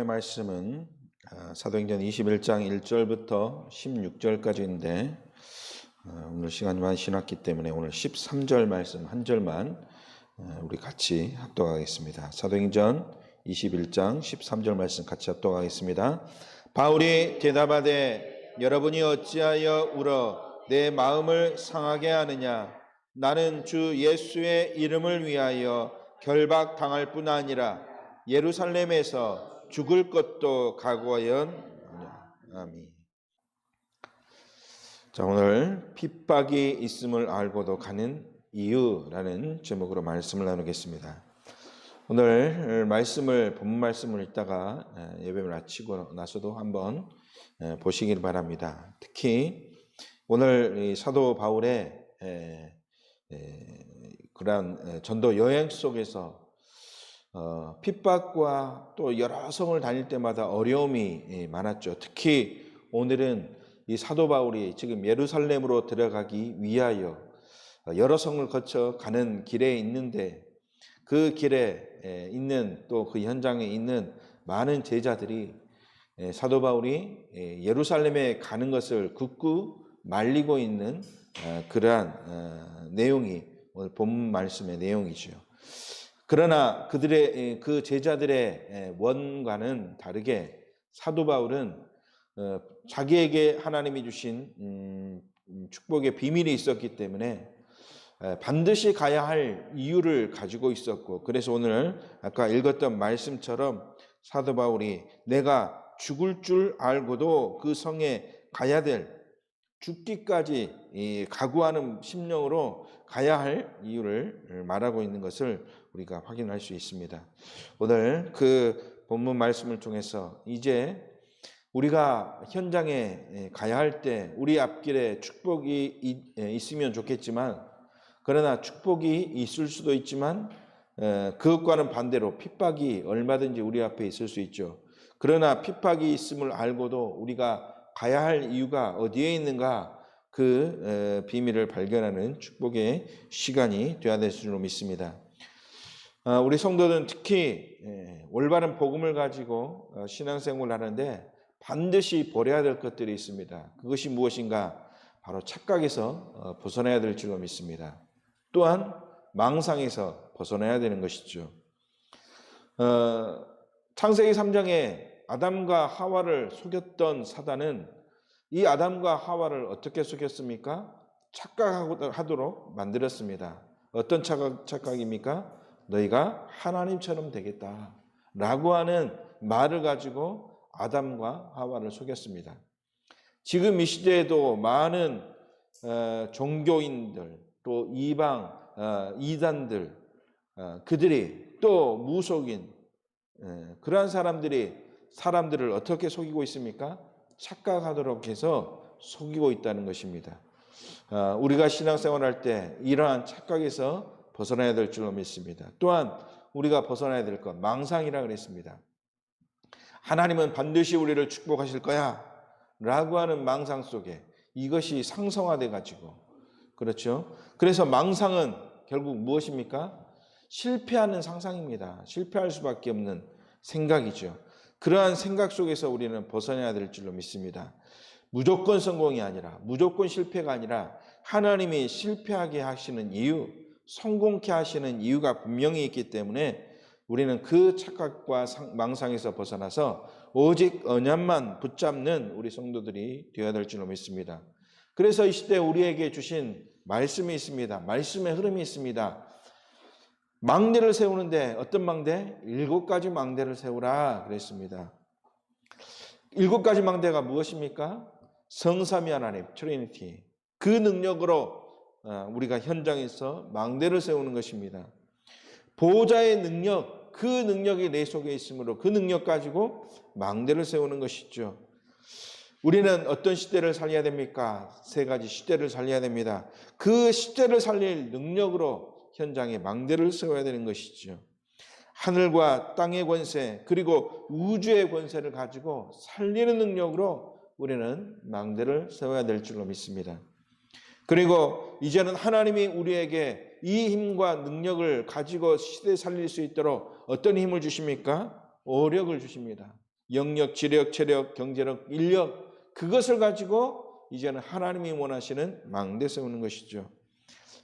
오늘의 말씀은 사도행전 21장 1절부터 16절까지인데 오늘 시간이 많이 지났기 때문에 오늘 13절 말씀 한 절만 우리 같이 합독하겠습니다. 사도행전 21장 13절 말씀 같이 합독하겠습니다. 바울이 대답하되 여러분이 어찌하여 울어 내 마음을 상하게 하느냐. 나는 주 예수의 이름을 위하여 결박당할 뿐 아니라 예루살렘에서 죽을 것도 각오하였느냐. 아멘. 자, 오늘 핍박이 있음을 알고도 가는 이유라는 제목으로 말씀을 나누겠습니다. 오늘 본문 말씀을 읽다가 예배를 마치고 나서도 한번 보시길 바랍니다. 특히 오늘 사도 바울의 그러한 전도 여행 속에서 핍박과 또 여러 성을 다닐 때마다 어려움이 많았죠. 특히 오늘은 이 사도 바울이 지금 예루살렘으로 들어가기 위하여 여러 성을 거쳐 가는 길에 있는데 그 길에 있는 또 그 현장에 있는 많은 제자들이 사도 바울이 예루살렘에 가는 것을 굳고 말리고 있는 그러한 내용이 오늘 본문 말씀의 내용이죠. 그러나 그 제자들의 원과는 다르게 사도 바울은 자기에게 하나님이 주신 축복의 비밀이 있었기 때문에 반드시 가야 할 이유를 가지고 있었고, 그래서 오늘 아까 읽었던 말씀처럼 사도 바울이 내가 죽을 줄 알고도 그 성에 가야 될, 죽기까지 각오하는 심령으로 가야 할 이유를 말하고 있는 것을 우리가 확인할 수 있습니다. 오늘 그 본문 말씀을 통해서 이제 우리가 현장에 가야 할 때 우리 앞길에 축복이 있으면 좋겠지만, 그러나 축복이 있을 수도 있지만 그것과는 반대로 핍박이 얼마든지 우리 앞에 있을 수 있죠. 그러나 핍박이 있음을 알고도 우리가 가야 할 이유가 어디에 있는가, 그 비밀을 발견하는 축복의 시간이 되어야 될 줄로 믿습니다. 우리 성도들은 특히 올바른 복음을 가지고 신앙생활을 하는데 반드시 버려야 될 것들이 있습니다. 그것이 무엇인가? 바로 착각에서 벗어나야 될 줄로 믿습니다. 또한 망상에서 벗어나야 되는 것이죠. 창세기 3장에 아담과 하와를 속였던 사단은 이 아담과 하와를 어떻게 속였습니까? 착각하도록 만들었습니다. 어떤 착각입니까? 너희가 하나님처럼 되겠다 라고 하는 말을 가지고 아담과 하와를 속였습니다. 지금 이 시대에도 많은 종교인들, 또 이단들, 그들이 또 무속인 그러한 사람들이 사람들을 어떻게 속이고 있습니까? 착각하도록 해서 속이고 있다는 것입니다. 우리가 신앙생활할 때 이러한 착각에서 벗어나야 될 줄로 믿습니다. 또한 우리가 벗어나야 될 것, 망상이라 그랬습니다. 하나님은 반드시 우리를 축복하실 거야 라고 하는 망상 속에 이것이 상성화돼 가지고, 그렇죠? 그래서 망상은 결국 무엇입니까? 실패하는 상상입니다. 실패할 수밖에 없는 생각이죠. 그러한 생각 속에서 우리는 벗어나야 될 줄로 믿습니다. 무조건 성공이 아니라, 무조건 실패가 아니라 하나님이 실패하게 하시는 이유, 성공케 하시는 이유가 분명히 있기 때문에 우리는 그 착각과 망상에서 벗어나서 오직 언약만 붙잡는 우리 성도들이 되어야 될 줄로 믿습니다. 그래서 이 시대 우리에게 주신 말씀이 있습니다. 말씀의 흐름이 있습니다. 망대를 세우는데 어떤 망대? 7가지 망대를 세우라 그랬습니다. 7가지 망대가 무엇입니까? 성삼위 하나님, 트리니티. 그 능력으로 우리가 현장에서 망대를 세우는 것입니다. 보호자의 능력, 그 능력이 내 속에 있으므로 그 능력 가지고 망대를 세우는 것이죠. 우리는 어떤 시대를 살려야 됩니까? 3가지 시대를 살려야 됩니다. 그 시대를 살릴 능력으로 현장에 망대를 세워야 되는 것이죠. 하늘과 땅의 권세, 그리고 우주의 권세를 가지고 살리는 능력으로 우리는 망대를 세워야 될 줄로 믿습니다. 그리고 이제는 하나님이 우리에게 이 힘과 능력을 가지고 시대 살릴 수 있도록 어떤 힘을 주십니까? 오력을 주십니다. 영역, 지력, 체력, 경제력, 인력 그것을 가지고 이제는 하나님이 원하시는 망대 세우는 것이죠.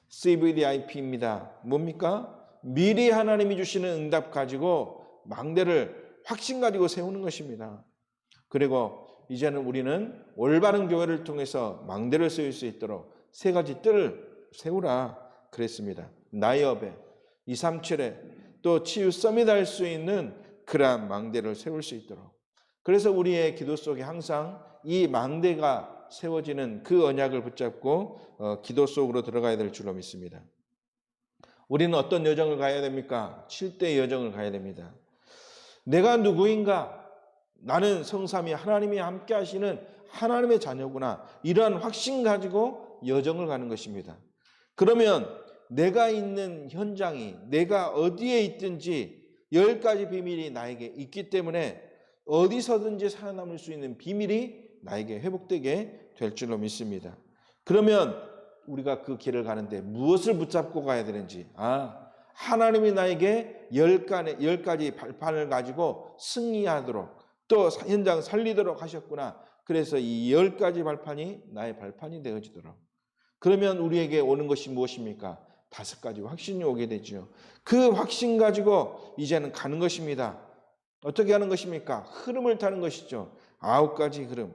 CVDIP입니다. 뭡니까? 미리 하나님이 주시는 응답 가지고 망대를 확신 가지고 세우는 것입니다. 그리고 이제는 우리는 올바른 교회를 통해서 망대를 세울 수 있도록 세 가지 뜰을 세우라 그랬습니다. 나이업에, 237에 또 치유 서밋 할 수 있는 그러한 망대를 세울 수 있도록. 그래서 우리의 기도 속에 항상 이 망대가 세워지는 그 언약을 붙잡고 기도 속으로 들어가야 될 줄로 믿습니다. 우리는 어떤 여정을 가야 됩니까? 7대 여정을 가야 됩니다. 내가 누구인가? 나는 성삼위 하나님이 함께 하시는 하나님의 자녀구나. 이러한 확신 가지고 여정을 가는 것입니다. 그러면 내가 있는 현장이 내가 어디에 있든지 10가지 비밀이 나에게 있기 때문에 어디서든지 살아남을 수 있는 비밀이 나에게 회복되게 될 줄로 믿습니다. 그러면 우리가 그 길을 가는데 무엇을 붙잡고 가야 되는지, 하나님이 나에게 10가지 발판을 가지고 승리하도록 또 현장 살리도록 하셨구나. 그래서 이 10가지 발판이 나의 발판이 되어지도록. 그러면 우리에게 오는 것이 무엇입니까? 5가지 확신이 오게 되죠. 그 확신 가지고 이제는 가는 것입니다. 어떻게 하는 것입니까? 흐름을 타는 것이죠. 9가지 흐름.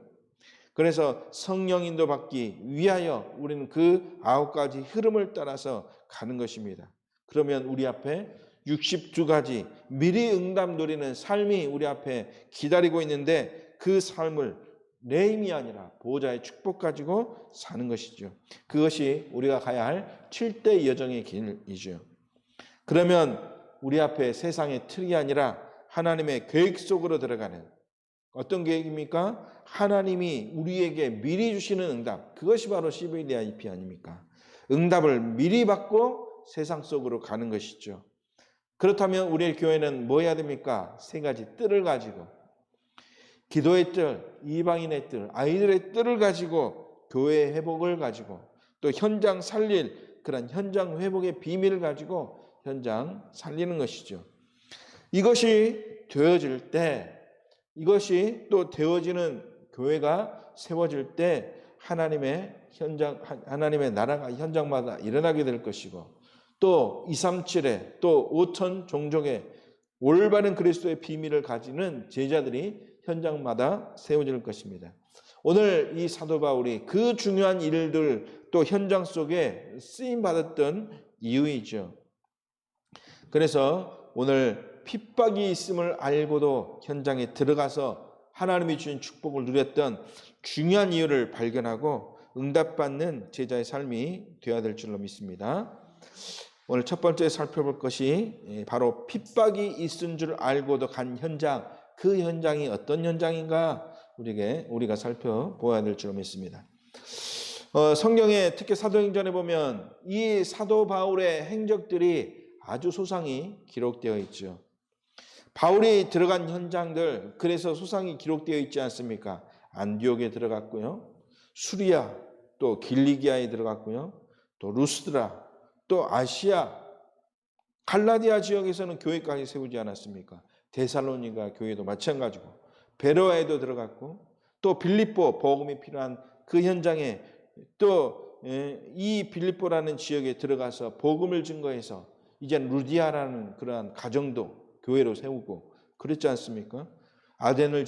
그래서 성령 인도 받기 위하여 우리는 그 9가지 흐름을 따라서 가는 것입니다. 그러면 우리 앞에 62가지 미리 응답 누리는 삶이 우리 앞에 기다리고 있는데 그 삶을 내 힘이 아니라 보호자의 축복 가지고 사는 것이죠. 그것이 우리가 가야 할 7대 여정의 길이죠. 그러면 우리 앞에 세상의 틀이 아니라 하나님의 계획 속으로 들어가는 어떤 계획입니까? 하나님이 우리에게 미리 주시는 응답. 그것이 바로 CVDIP 아닙니까? 응답을 미리 받고 세상 속으로 가는 것이죠. 그렇다면 우리의 교회는 뭐 해야 됩니까? 3가지 뜰을 가지고 기도의 뜰, 이방인의 뜰, 아이들의 뜰을 가지고 교회의 회복을 가지고 또 현장 살릴 그런 현장 회복의 비밀을 가지고 현장 살리는 것이죠. 이것이 되어질 때 이것이 또 되어지는 교회가 세워질 때 하나님의 나라가 현장마다 일어나게 될 것이고 또 237에 또 5천 종족의 올바른 그리스도의 비밀을 가지는 제자들이 현장마다 세워질 것입니다. 오늘 이 사도 바울이 그 중요한 일들 또 현장 속에 쓰임 받았던 이유이죠. 그래서 오늘 핍박이 있음을 알고도 현장에 들어가서 하나님이 주신 축복을 누렸던 중요한 이유를 발견하고 응답받는 제자의 삶이 되어야 될 줄로 믿습니다. 오늘 첫 번째 살펴볼 것이 바로 핍박이 있은 줄 알고도 간 현장, 그 현장이 어떤 현장인가 우리가 살펴보아야 될 줄로 믿습니다. 성경에 특히 사도행전에 보면 이 사도 바울의 행적들이 아주 소상히 기록되어 있죠. 바울이 들어간 현장들, 그래서 소상히 기록되어 있지 않습니까? 안디옥에 들어갔고요, 수리아, 또 길리기아에 들어갔고요, 또 루스드라, 또 아시아, 갈라디아 지역에서는 교회까지 세우지 않았습니까? 데살로니가 교회도 마찬가지고 베로아에도 들어갔고 또 빌립보 복음이 필요한 그 현장에 또 이 빌립보라는 지역에 들어가서 복음을 증거해서 이젠 루디아라는 그러한 가정도 교회로 세우고 그랬지 않습니까? 아덴을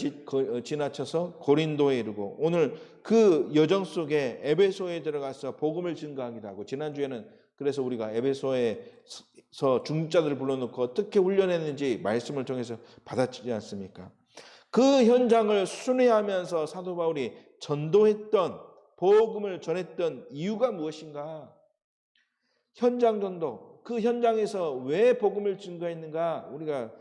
지나쳐서 고린도에 이르고 오늘 그 여정 속에 에베소에 들어가서 복음을 증거하기도 하고 지난주에는 그래서 우리가 에베소에서 중직자들을 불러놓고 어떻게 훈련했는지 말씀을 통해서 받았지 않습니까? 그 현장을 순회하면서 사도 바울이 전도했던 복음을 전했던 이유가 무엇인가? 현장 전도, 그 현장에서 왜 복음을 증거했는가 우리가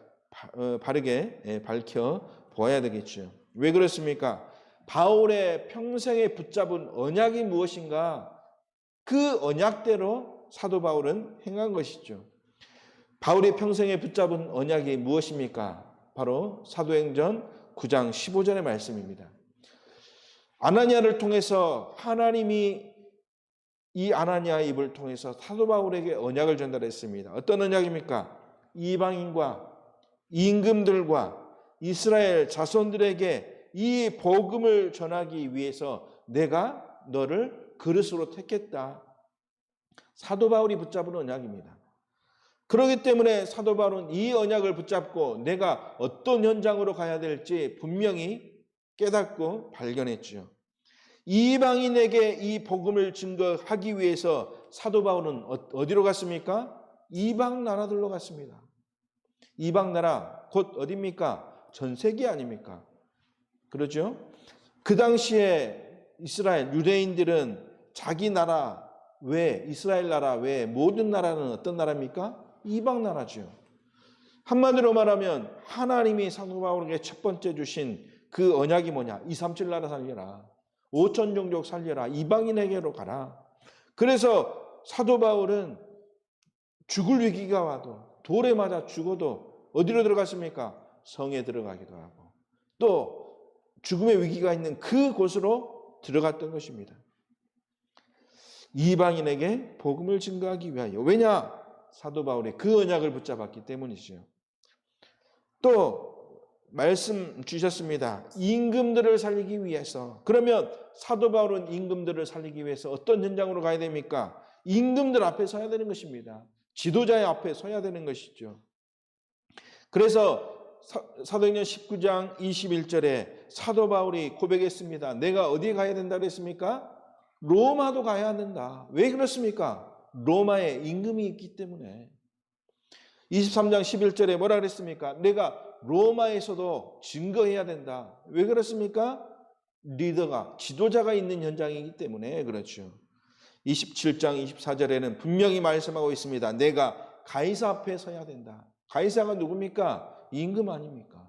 바르게 밝혀보아야 되겠죠. 왜 그렇습니까? 바울의 평생에 붙잡은 언약이 무엇인가? 그 언약대로 사도 바울은 행한 것이죠. 바울이 평생에 붙잡은 언약이 무엇입니까? 바로 사도행전 9장 15절의 말씀입니다. 아나니아를 통해서 하나님이 이 아나니아의 입을 통해서 사도 바울에게 언약을 전달했습니다. 어떤 언약입니까? 이방인과 임금들과 이스라엘 자손들에게 이 복음을 전하기 위해서 내가 너를 그릇으로 택했다. 사도 바울이 붙잡은 언약입니다. 그렇기 때문에 사도 바울은 이 언약을 붙잡고 내가 어떤 현장으로 가야 될지 분명히 깨닫고 발견했죠. 이방인에게 이 복음을 증거하기 위해서 사도 바울은 어디로 갔습니까? 이방 나라들로 갔습니다. 이방 나라 곧 어디입니까? 전 세계 아닙니까? 그렇죠? 그 당시에 이스라엘 유대인들은 자기 나라 외, 이스라엘 나라 외 모든 나라는 어떤 나라입니까? 이방 나라죠. 한마디로 말하면 하나님이 사도 바울에게 첫 번째 주신 그 언약이 뭐냐? 237 나라 살려라. 5천 종족 살려라. 이방인에게로 가라. 그래서 사도 바울은 죽을 위기가 와도 돌에 맞아 죽어도 어디로 들어갔습니까? 성에 들어가기도 하고 또 죽음의 위기가 있는 그곳으로 들어갔던 것입니다. 이방인에게 복음을 증거하기 위하여. 왜냐? 사도 바울이 그 언약을 붙잡았기 때문이죠. 또 말씀 주셨습니다. 임금들을 살리기 위해서. 그러면 사도 바울은 임금들을 살리기 위해서 어떤 현장으로 가야 됩니까? 임금들 앞에 서야 되는 것입니다. 지도자의 앞에 서야 되는 것이죠. 그래서 사도행전 19장 21절에 사도 바울이 고백했습니다. 내가 어디에 가야 된다고 했습니까? 로마도 가야 된다. 왜 그렇습니까? 로마에 임금이 있기 때문에. 23장 11절에 뭐라 그랬습니까? 내가 로마에서도 증거해야 된다. 왜 그렇습니까? 리더가, 지도자가 있는 현장이기 때문에 그렇죠. 27장 24절에는 분명히 말씀하고 있습니다. 내가 가이사 앞에 서야 된다. 가이사가 누굽니까? 임금 아닙니까?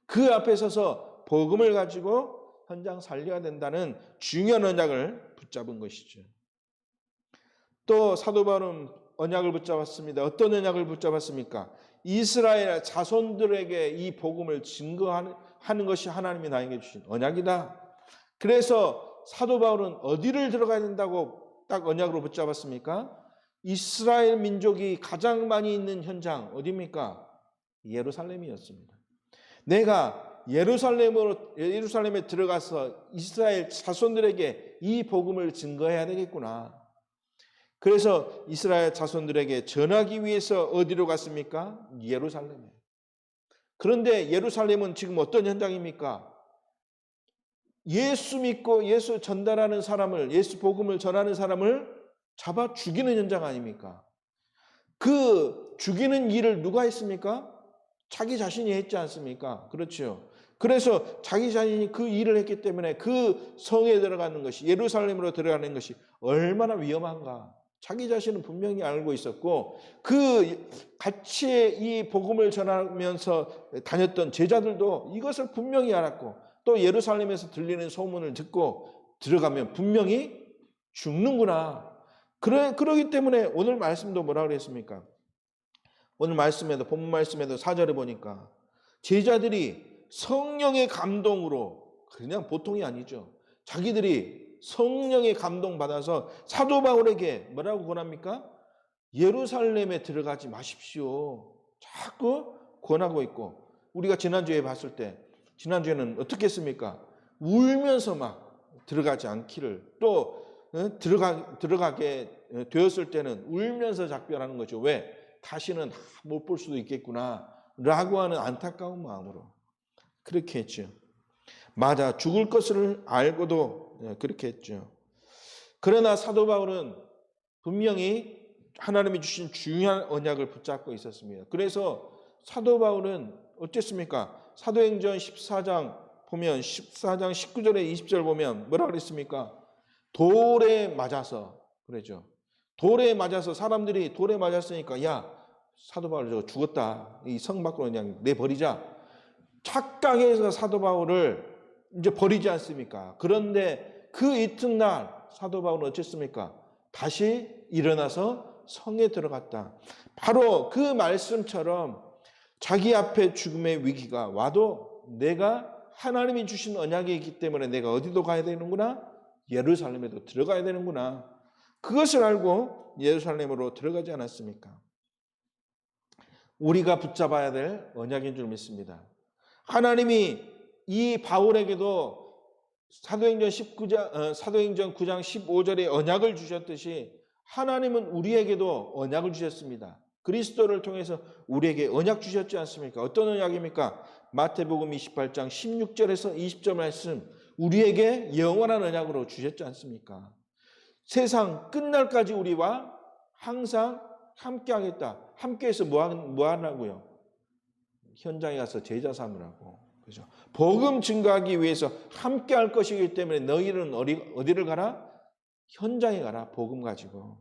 그 앞에 서서 복음을 가지고 현장 살려야 된다는 중요한 언약을 붙잡은 것이죠. 또 사도 바울은 언약을 붙잡았습니다. 어떤 언약을 붙잡았습니까? 이스라엘 자손들에게 이 복음을 증거하는 것이 하나님이 나에게 주신 언약이다. 그래서 사도 바울은 어디를 들어가야 된다고 딱 언약으로 붙잡았습니까? 이스라엘 민족이 가장 많이 있는 현장 어디입니까? 예루살렘이었습니다. 내가 예루살렘에 들어가서 이스라엘 자손들에게 이 복음을 증거해야 되겠구나. 그래서 이스라엘 자손들에게 전하기 위해서 어디로 갔습니까? 예루살렘에. 그런데 예루살렘은 지금 어떤 현장입니까? 예수 믿고 예수 전달하는 사람을, 예수 복음을 전하는 사람을 잡아 죽이는 현장 아닙니까? 그 죽이는 일을 누가 했습니까? 자기 자신이 했지 않습니까? 그렇죠. 그래서 자기 자신이 그 일을 했기 때문에 그 성에 들어가는 것이, 예루살렘으로 들어가는 것이 얼마나 위험한가. 자기 자신은 분명히 알고 있었고, 그 같이 이 복음을 전하면서 다녔던 제자들도 이것을 분명히 알았고, 또 예루살렘에서 들리는 소문을 듣고 들어가면 분명히 죽는구나. 그러기 때문에 오늘 말씀도 뭐라고 그랬습니까? 오늘 말씀에도, 본문 말씀에도 4절에 보니까 제자들이 성령의 감동으로, 그냥 보통이 아니죠. 자기들이 성령의 감동 받아서 사도 바울에게 뭐라고 권합니까? 예루살렘에 들어가지 마십시오. 자꾸 권하고 있고, 우리가 지난주에 봤을 때, 지난주에는 어떻게 했습니까? 울면서 막 들어가지 않기를, 또 들어가게 되었을 때는 울면서 작별하는 거죠. 왜? 다시는 못 볼 수도 있겠구나 라고 하는 안타까운 마음으로 그렇게 했죠. 맞아, 죽을 것을 알고도 그렇게 했죠. 그러나 사도 바울은 분명히 하나님이 주신 중요한 언약을 붙잡고 있었습니다. 그래서 사도 바울은 어땠습니까? 사도행전 14장 보면, 14장 19절에 20절 보면 뭐라 그랬습니까? 돌에 맞아서, 그러죠. 돌에 맞아서, 사람들이 돌에 맞았으니까 야, 사도 바울 저거 죽었다, 이 성 밖으로 그냥 내버리자, 착각해서 사도 바울을 이제 버리지 않습니까? 그런데 그 이튿날 사도 바울은 어쨌습니까? 다시 일어나서 성에 들어갔다. 바로 그 말씀처럼 자기 앞에 죽음의 위기가 와도 내가 하나님이 주신 언약이 있기 때문에 내가 어디도 가야 되는구나, 예루살렘에도 들어가야 되는구나, 그것을 알고 예루살렘으로 들어가지 않았습니까? 우리가 붙잡아야 될 언약인 줄 믿습니다. 하나님이 이 바울에게도 사도행전 9장 15절에 언약을 주셨듯이 하나님은 우리에게도 언약을 주셨습니다. 그리스도를 통해서 우리에게 언약 주셨지 않습니까? 어떤 언약입니까? 마태복음 28장 16절에서 20절 말씀, 우리에게 영원한 언약으로 주셨지 않습니까? 세상 끝날까지 우리와 항상 함께 하겠다. 함께해서 뭐 하라고요? 현장에 가서 제자 삼으라고. 그죠? 복음 증거하기 위해서 함께 할 것이기 때문에 너희는 어디를 가라? 현장에 가라. 복음 가지고.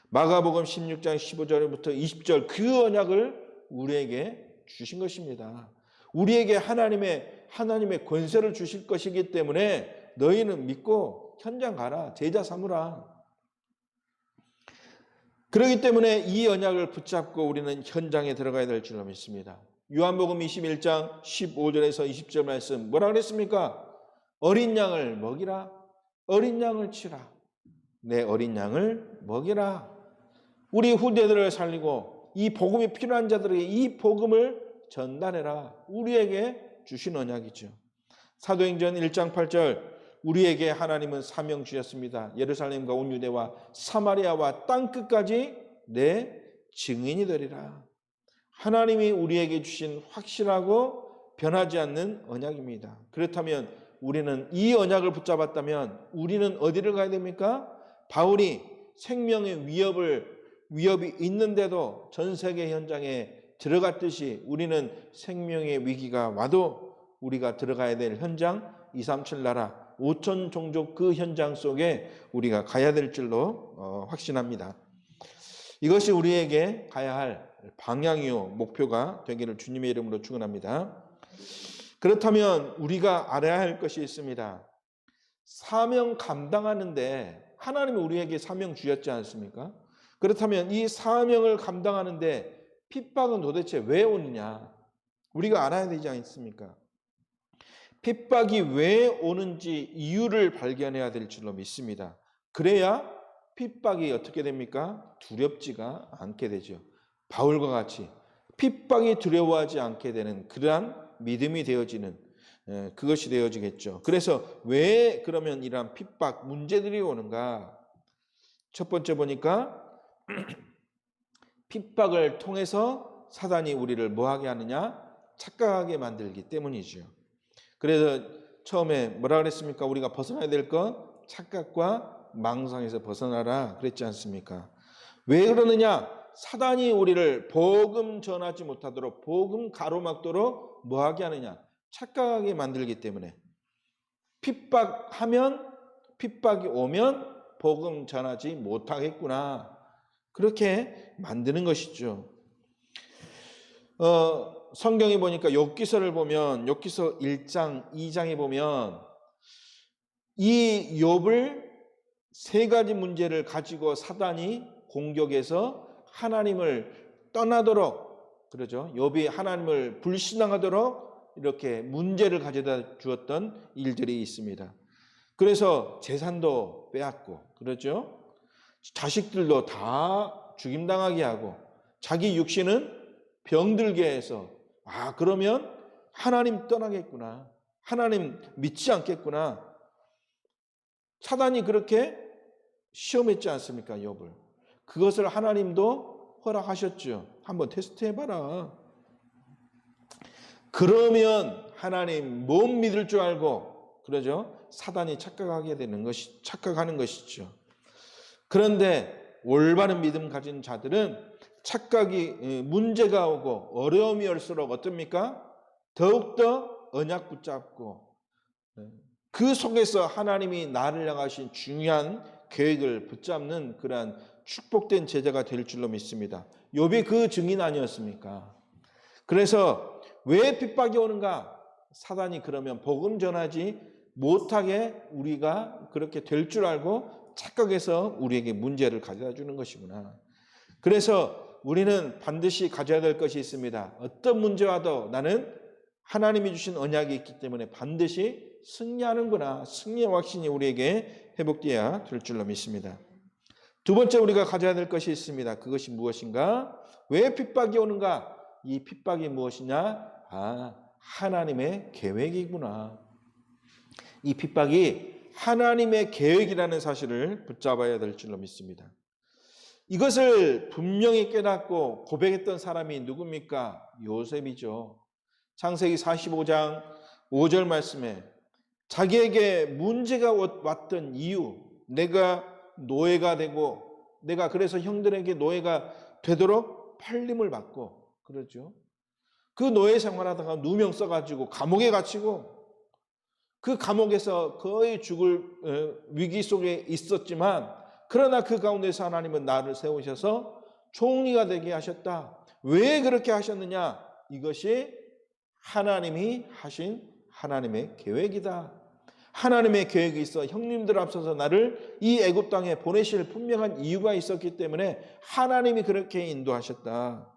마가복음 16장 15절부터 20절 그 언약을 우리에게 주신 것입니다. 우리에게 하나님의 권세를 주실 것이기 때문에 너희는 믿고 현장 가라. 제자 삼으라. 그렇기 때문에 이 언약을 붙잡고 우리는 현장에 들어가야 될 줄로 믿습니다. 요한복음 21장 15절에서 20절 말씀 뭐라 그랬습니까? 어린 양을 먹이라. 어린 양을 치라. 내 어린 양을 먹이라. 우리 후대들을 살리고 이 복음이 필요한 자들에게 이 복음을 전달해라. 우리에게 주신 언약이죠. 사도행전 1장 8절 우리에게 하나님은 사명 주셨습니다. 예루살렘과 온 유대와 사마리아와 땅끝까지 내 증인이 되리라. 하나님이 우리에게 주신 확실하고 변하지 않는 언약입니다. 그렇다면 우리는 이 언약을 붙잡았다면 우리는 어디를 가야 됩니까? 바울이 생명의 위협이 있는데도 전 세계 현장에 들어갔듯이 우리는 생명의 위기가 와도 우리가 들어가야 될 현장 237 나라 5천 종족 그 현장 속에 우리가 가야 될 줄로 확신합니다. 이것이 우리에게 가야 할 방향이요 목표가 되기를 주님의 이름으로 축원합니다. 그렇다면 우리가 알아야 할 것이 있습니다. 사명 감당하는데 하나님이 우리에게 사명 주셨지 않습니까? 그렇다면 이 사명을 감당하는데 핍박은 도대체 왜 오느냐? 우리가 알아야 되지 않습니까? 핍박이 왜 오는지 이유를 발견해야 될 줄로 믿습니다. 그래야 핍박이 어떻게 됩니까? 두렵지가 않게 되죠. 바울과 같이 핍박이 두려워하지 않게 되는 그러한 믿음이 되어지는 그것이 되어지겠죠. 그래서 왜 그러면 이러한 핍박 문제들이 오는가? 첫 번째 보니까 핍박을 통해서 사단이 우리를 뭐하게 하느냐? 착각하게 만들기 때문이죠. 그래서 처음에 뭐라 그랬습니까? 우리가 벗어나야 될 것 착각과 망상에서 벗어나라 그랬지 않습니까? 왜 그러느냐? 사단이 우리를 복음 전하지 못하도록 복음 가로막도록 뭐하게 하느냐? 착각하게 만들기 때문에 핍박이 오면 복음 전하지 못하겠구나 그렇게 만드는 것이죠. 성경에 보니까 욥기서를 보면 욥기서 1장 2장에 보면 이 욥을 세 가지 문제를 가지고 사단이 공격해서 하나님을 떠나도록 그러죠. 욥이 하나님을 불신앙하도록 이렇게 문제를 가져다 주었던 일들이 있습니다. 그래서 재산도 빼앗고 그러죠. 자식들도 다 죽임당하게 하고 자기 육신은 병들게 해서 그러면 하나님 떠나겠구나. 하나님 믿지 않겠구나. 사단이 그렇게 시험했지 않습니까? 욥을. 그것을 하나님도 허락하셨죠. 한번 테스트해봐라. 그러면 하나님 못 믿을 줄 알고 그러죠. 사단이 착각하는 것이죠. 그런데 올바른 믿음 가진 자들은 착각이 문제가 오고 어려움이 올수록 어떻습니까? 더욱더 언약 붙잡고 그 속에서 하나님이 나를 향하신 중요한 계획을 붙잡는 그러한 축복된 제자가 될 줄로 믿습니다. 욥이 그 증인 아니었습니까? 그래서 왜 핍박이 오는가? 사단이 그러면 복음 전하지 못하게 우리가 그렇게 될 줄 알고 착각해서 우리에게 문제를 가져다 주는 것이구나. 그래서 우리는 반드시 가져야 될 것이 있습니다. 어떤 문제와도 나는 하나님이 주신 언약이 있기 때문에 반드시 승리하는구나. 승리의 확신이 우리에게 회복되어야 될 줄로 믿습니다. 두 번째 우리가 가져야 될 것이 있습니다. 그것이 무엇인가? 왜 핍박이 오는가? 이 핍박이 무엇이냐? 하나님의 계획이구나. 이 핍박이 하나님의 계획이라는 사실을 붙잡아야 될 줄로 믿습니다. 이것을 분명히 깨닫고 고백했던 사람이 누굽니까? 요셉이죠. 창세기 45장 5절 말씀에 자기에게 문제가 왔던 이유, 내가 노예가 되고 내가 그래서 형들에게 노예가 되도록 팔림을 받고 그러죠. 그 노예 생활하다가 누명 써가지고 감옥에 갇히고 그 감옥에서 거의 죽을 위기 속에 있었지만 그러나 그 가운데서 하나님은 나를 세우셔서 총리가 되게 하셨다. 왜 그렇게 하셨느냐? 이것이 하나님이 하신 하나님의 계획이다. 하나님의 계획이 있어 형님들 앞서서 나를 이 애굽 땅에 보내실 분명한 이유가 있었기 때문에 하나님이 그렇게 인도하셨다.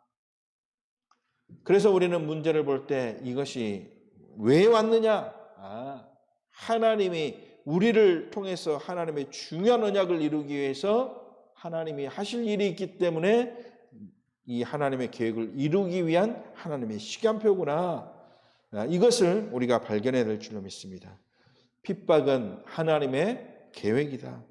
그래서 우리는 문제를 볼 때 이것이 왜 왔느냐? 하나님이 우리를 통해서 하나님의 중요한 언약을 이루기 위해서 하나님이 하실 일이 있기 때문에 이 하나님의 계획을 이루기 위한 하나님의 시간표구나. 이것을 우리가 발견해야 될 줄로 믿습니다. 핍박은 하나님의 계획이다.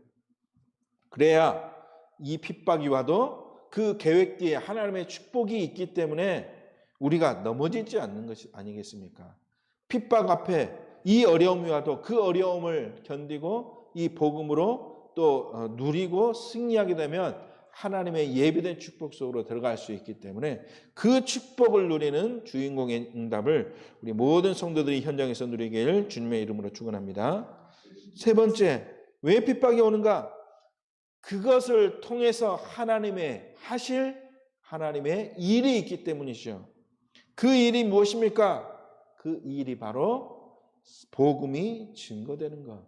그래야 이 핍박이 와도 그 계획 뒤에 하나님의 축복이 있기 때문에 우리가 넘어지지 않는 것이 아니겠습니까? 핍박 앞에 이 어려움이 와도 그 어려움을 견디고 이 복음으로 또 누리고 승리하게 되면 하나님의 예비된 축복 속으로 들어갈 수 있기 때문에 그 축복을 누리는 주인공의 응답을 우리 모든 성도들이 현장에서 누리길 주님의 이름으로 축원합니다. 세 번째, 왜 핍박이 오는가? 그것을 통해서 하나님의 하실 하나님의 일이 있기 때문이죠. 그 일이 무엇입니까? 그 일이 바로 복음이 증거되는 것,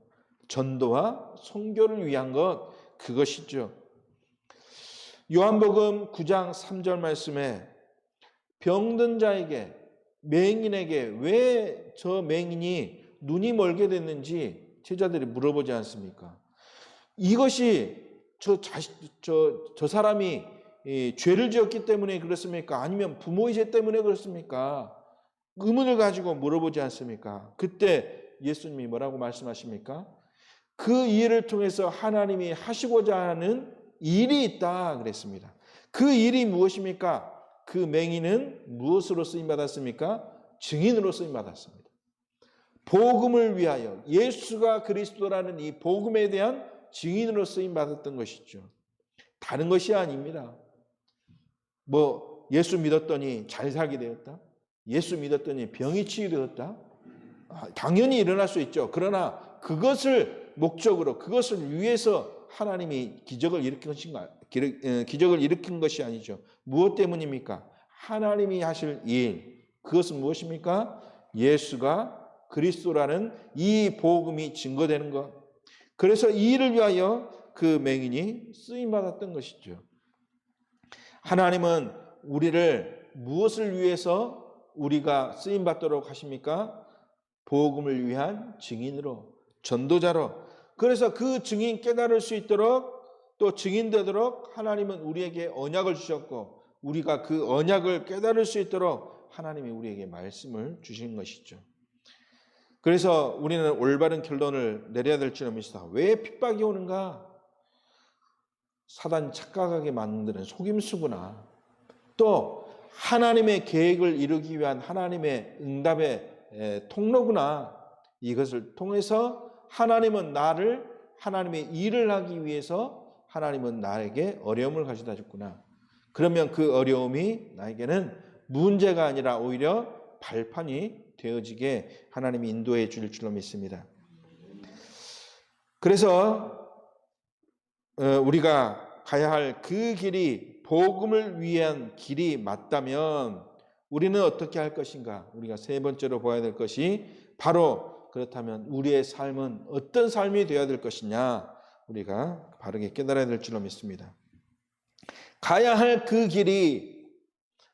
전도와 선교를 위한 것, 그것이죠. 요한복음 9장 3절 말씀에 병든 자에게, 맹인에게 왜 저 맹인이 눈이 멀게 됐는지 제자들이 물어보지 않습니까? 이것이 저 사람이 죄를 지었기 때문에 그렇습니까? 아니면 부모의 죄 때문에 그렇습니까? 의문을 가지고 물어보지 않습니까? 그때 예수님이 뭐라고 말씀하십니까? 그 일을 통해서 하나님이 하시고자 하는 일이 있다 그랬습니다. 그 일이 무엇입니까? 그 맹인은 무엇으로 쓰임받았습니까? 증인으로 쓰임받았습니다. 복음을 위하여 예수가 그리스도라는 이 복음에 대한 증인으로 쓰임받았던 것이죠. 다른 것이 아닙니다. 예수 믿었더니 잘 살게 되었다? 예수 믿었더니 병이 치유되었다? 당연히 일어날 수 있죠. 그러나 그것을 목적으로, 그것을 위해서 하나님이 기적을 일으킨 것이 아니죠. 무엇 때문입니까? 하나님이 하실 일, 그것은 무엇입니까? 예수가 그리스도라는 이 복음이 증거되는 것. 그래서 이 일을 위하여 그 맹인이 쓰임받았던 것이죠. 하나님은 우리를 무엇을 위해서 우리가 쓰임받도록 하십니까? 복음을 위한 증인으로, 전도자로. 그래서 그 증인 깨달을 수 있도록 또 증인되도록 하나님은 우리에게 언약을 주셨고 우리가 그 언약을 깨달을 수 있도록 하나님이 우리에게 말씀을 주신 것이죠. 그래서 우리는 올바른 결론을 내려야 될 줄을 믿습니다. 왜 핍박이 오는가? 사단이 착각하게 만드는 속임수구나. 또 하나님의 계획을 이루기 위한 하나님의 응답의 통로구나. 이것을 통해서 하나님은 나를 하나님의 일을 하기 위해서 하나님은 나에게 어려움을 가져다 줬구나. 그러면 그 어려움이 나에게는 문제가 아니라 오히려 발판이 되어지게 하나님이 인도해 줄 줄로 믿습니다. 그래서 우리가 가야 할 그 길이 복음을 위한 길이 맞다면 우리는 어떻게 할 것인가? 우리가 세 번째로 봐야 될 것이 바로 그렇다면 우리의 삶은 어떤 삶이 되어야 될 것이냐? 우리가 바르게 깨달아야 될 줄로 믿습니다. 가야 할 그 길이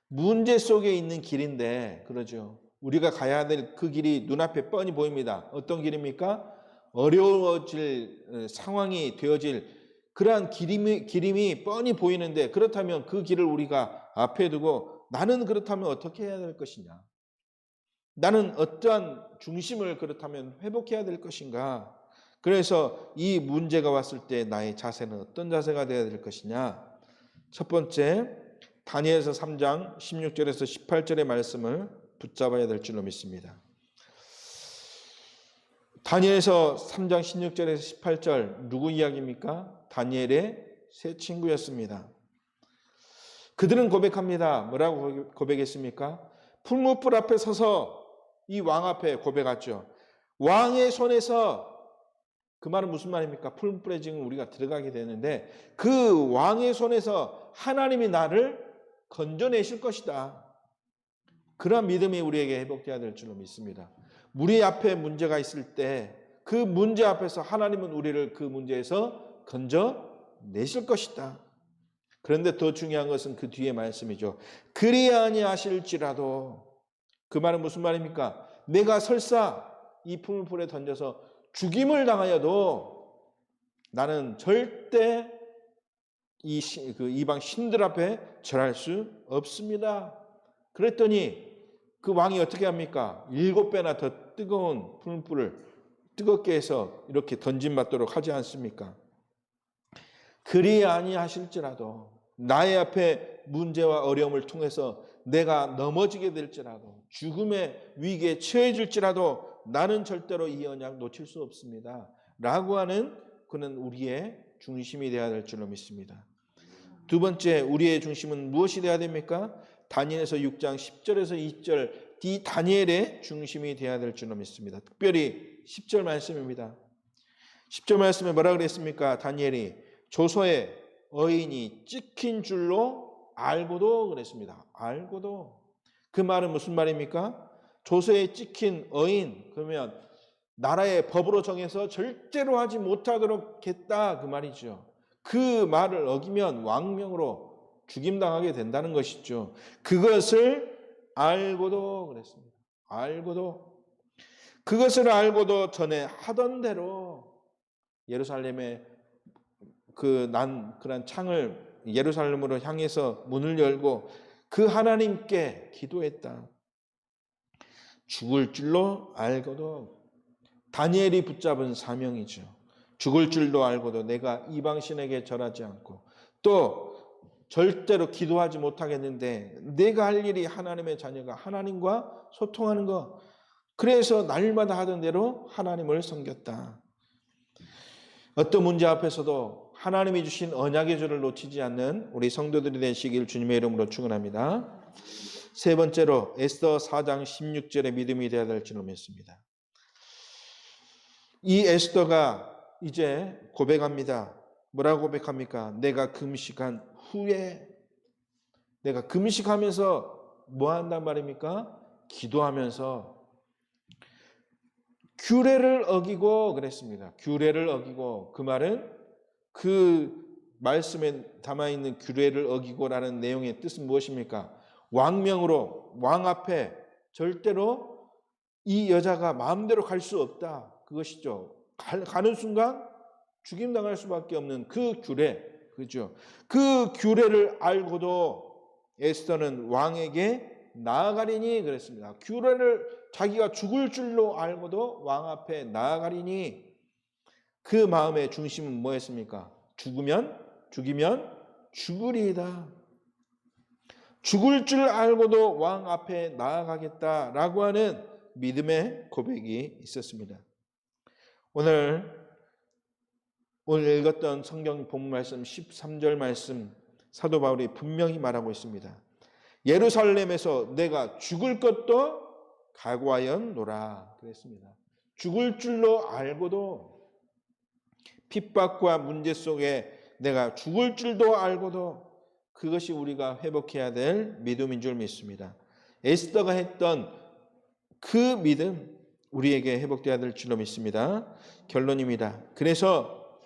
문제 속에 있는 길인데, 그러죠. 우리가 가야 될 그 길이 눈앞에 뻔히 보입니다. 어떤 길입니까? 어려워질 상황이 되어질 그러한 기림이 뻔히 보이는데, 그렇다면 그 길을 우리가 앞에 두고 나는 그렇다면 어떻게 해야 될 것이냐? 나는 어떠한 중심을 그렇다면 회복해야 될 것인가? 그래서 이 문제가 왔을 때 나의 자세는 어떤 자세가 되어야 될 것이냐? 첫 번째, 다니엘서 3장 16절에서 18절의 말씀을 붙잡아야 될 줄로 믿습니다. 다니엘서 3장 16절에서 18절 누구 이야기입니까? 다니엘의 세 친구였습니다. 그들은 고백합니다. 뭐라고 고백했습니까? 풀무불 앞에 서서 이 왕 앞에 고백하죠. 왕의 손에서, 그 말은 무슨 말입니까? 풀무불에 지금 우리가 들어가게 되는데 그 왕의 손에서 하나님이 나를 건져내실 것이다. 그런 믿음이 우리에게 회복되어야 될 줄로 믿습니다. 우리 앞에 문제가 있을 때 그 문제 앞에서 하나님은 우리를 그 문제에서 건져내실 것이다. 그런데 더 중요한 것은 그 뒤에 말씀이죠. 그리 아니하실지라도, 그 말은 무슨 말입니까? 내가 설사 이 풀무불에 던져서 죽임을 당하여도 나는 절대 이 이방 신들 앞에 절할 수 없습니다. 그랬더니 그 왕이 어떻게 합니까? 7배나 더 뜨거운 풀무불을 뜨겁게 해서 이렇게 던짐받도록 하지 않습니까? 그리 아니하실지라도, 나의 앞에 문제와 어려움을 통해서 내가 넘어지게 될지라도, 죽음의 위기에 처해질지라도 나는 절대로 이 언약 놓칠 수 없습니다. 라고 하는, 그는 우리의 중심이 되어야 될 줄로 믿습니다. 두 번째, 우리의 중심은 무엇이 되어야 됩니까? 다니엘서 6장 10절에서 2절, 이 다니엘의 중심이 되어야 될 줄로 믿습니다. 특별히 10절 말씀입니다. 10절 말씀에 뭐라 그랬습니까? 다니엘이 조서에 어인이 찍힌 줄로 알고도 그랬습니다. 알고도. 그 말은 무슨 말입니까? 조서에 찍힌 어인, 그러면 나라의 법으로 정해서 절대로 하지 못하도록 했다, 그 말이죠. 그 말을 어기면 왕명으로 죽임당하게 된다는 것이죠. 그것을 알고도 그랬습니다. 알고도. 그것을 알고도 전에 하던 대로 예루살렘에 그런 창을 예루살렘으로 향해서 문을 열고 그 하나님께 기도했다. 죽을 줄로 알고도, 다니엘이 붙잡은 사명이죠. 죽을 줄도 알고도 내가 이방신에게 절하지 않고, 또 절대로 기도하지 못하겠는데 내가 할 일이 하나님의 자녀가 하나님과 소통하는 것, 그래서 날마다 하던 대로 하나님을 섬겼다. 어떤 문제 앞에서도 하나님이 주신 언약의 줄을 놓치지 않는 우리 성도들이 되시길 주님의 이름으로 축원합니다. 세 번째로 에스더 4장 16절의 믿음이 되어야 될 줄로 믿습니다. 이 에스더가 이제 고백합니다. 뭐라고 고백합니까? 내가 금식한 후에, 내가 금식하면서 뭐 한단 말입니까? 기도하면서 규례를 어기고 그랬습니다. 규례를 어기고, 그 말은 그 말씀에 담아있는 규례를 어기고라는 내용의 뜻은 무엇입니까? 왕명으로, 왕 앞에 절대로 이 여자가 마음대로 갈 수 없다, 그것이죠. 가는 순간 죽임당할 수밖에 없는 그 규례, 그죠? 그 규례를 알고도 에스더는 왕에게 나아가리니 그랬습니다. 규례를 자기가 죽을 줄로 알고도 왕 앞에 나아가리니, 그 마음의 중심은 뭐였습니까? 죽이면 죽으리이다. 죽을 줄 알고도 왕 앞에 나아가겠다라고 하는 믿음의 고백이 있었습니다. 오늘 읽었던 성경 본문 말씀 13절 말씀, 사도 바울이 분명히 말하고 있습니다. 예루살렘에서 내가 죽을 것도 각오하였노라 그랬습니다. 죽을 줄로 알고도, 핍박과 문제 속에 내가 죽을 줄도 알고도, 그것이 우리가 회복해야 될 믿음인 줄 믿습니다. 에스더가 했던 그 믿음, 우리에게 회복되어야 될 줄로 믿습니다. 결론입니다. 그래서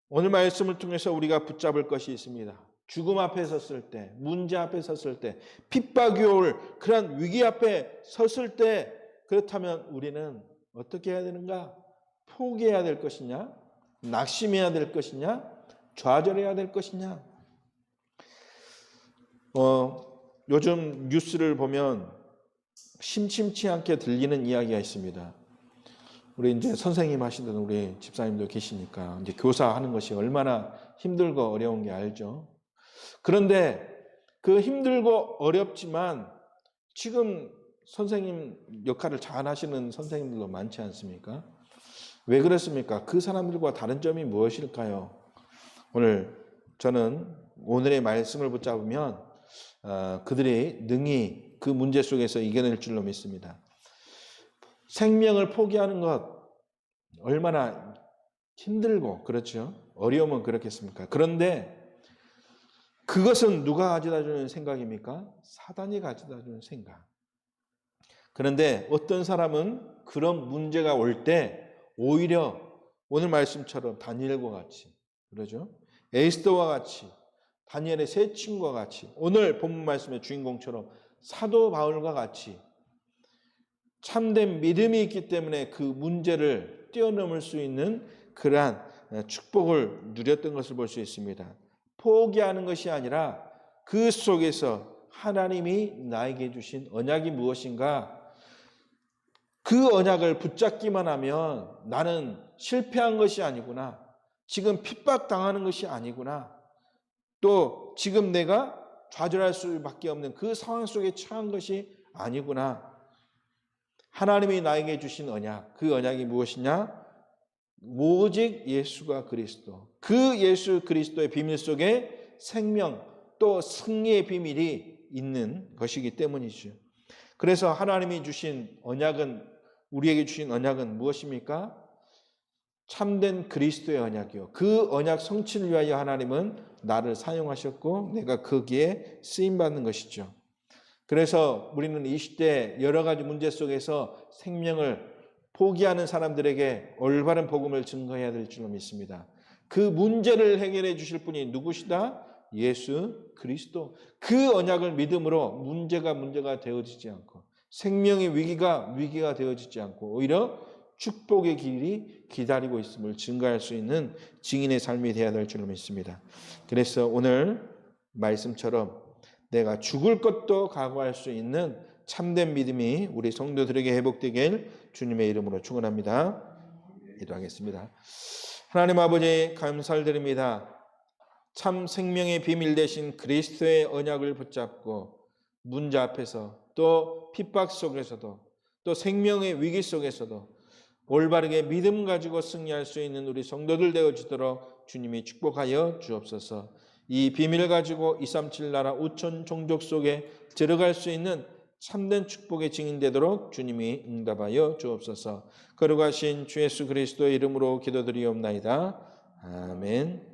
오늘 말씀을 통해서 우리가 붙잡을 것이 있습니다. 죽음 앞에 섰을 때, 문제 앞에 섰을 때, 핍박이 올 그런 위기 앞에 섰을 때, 그렇다면 우리는 어떻게 해야 되는가? 포기해야 될 것이냐? 낙심해야 될 것이냐? 좌절해야 될 것이냐? 요즘 뉴스를 보면 심심치 않게 들리는 이야기가 있습니다. 우리 이제 선생님 하시던 우리 집사님도 계시니까 이제 교사하는 것이 얼마나 힘들고 어려운 게 알죠. 그런데 그 힘들고 어렵지만 지금 선생님 역할을 잘 하시는 선생님들도 많지 않습니까? 왜 그렇습니까? 그 사람들과 다른 점이 무엇일까요? 오늘 저는 오늘의 말씀을 붙잡으면 그들이 능히 그 문제 속에서 이겨낼 줄로 믿습니다. 생명을 포기하는 것 얼마나 힘들고 그렇죠? 어려우면 그렇겠습니까? 그런데 그것은 누가 가져다 주는 생각입니까? 사단이 가져다 주는 생각. 그런데 어떤 사람은 그런 문제가 올 때 오히려 오늘 말씀처럼 다니엘과 같이 그러죠? 에스더와 같이 다니엘의 세 친구와 같이 오늘 본문 말씀의 주인공처럼 사도 바울과 같이 참된 믿음이 있기 때문에 그 문제를 뛰어넘을 수 있는 그러한 축복을 누렸던 것을 볼 수 있습니다. 포기하는 것이 아니라 그 속에서 하나님이 나에게 주신 언약이 무엇인가? 그 언약을 붙잡기만 하면 나는 실패한 것이 아니구나. 지금 핍박당하는 것이 아니구나. 또 지금 내가 좌절할 수밖에 없는 그 상황 속에 처한 것이 아니구나. 하나님이 나에게 주신 언약, 그 언약이 무엇이냐? 오직 예수가 그리스도. 그 예수 그리스도의 비밀 속에 생명 또 승리의 비밀이 있는 것이기 때문이죠. 그래서 하나님이 주신 언약은 우리에게 주신 언약은 무엇입니까? 참된 그리스도의 언약이요. 그 언약 성취를 위하여 하나님은 나를 사용하셨고 내가 거기에 쓰임 받는 것이죠. 그래서 우리는 이 시대 여러 가지 문제 속에서 생명을 포기하는 사람들에게 올바른 복음을 증거해야 될 줄로 믿습니다. 그 문제를 해결해 주실 분이 누구시다? 예수 그리스도. 그 언약을 믿음으로 문제가 되어지지 않고 생명의 위기가 되어지지 않고 오히려 축복의 길이 기다리고 있음을 증거할 수 있는 증인의 삶이 되어야 될 줄로 믿습니다. 그래서 오늘 말씀처럼 내가 죽을 것도 각오할 수 있는 참된 믿음이 우리 성도들에게 회복되길 주님의 이름으로 축원합니다. 기도하겠습니다. 하나님 아버지 감사드립니다. 참 생명의 비밀 되신 그리스도의 언약을 붙잡고 문제 앞에서 또 핍박 속에서도 또 생명의 위기 속에서도 올바르게 믿음 가지고 승리할 수 있는 우리 성도들 되어지도록 주님이 축복하여 주옵소서. 이 비밀을 가지고 237 나라 우천 종족 속에 들어갈 수 있는 참된 축복의 증인되도록 주님이 응답하여 주옵소서. 거룩하신 주 예수 그리스도의 이름으로 기도드리옵나이다. 아멘.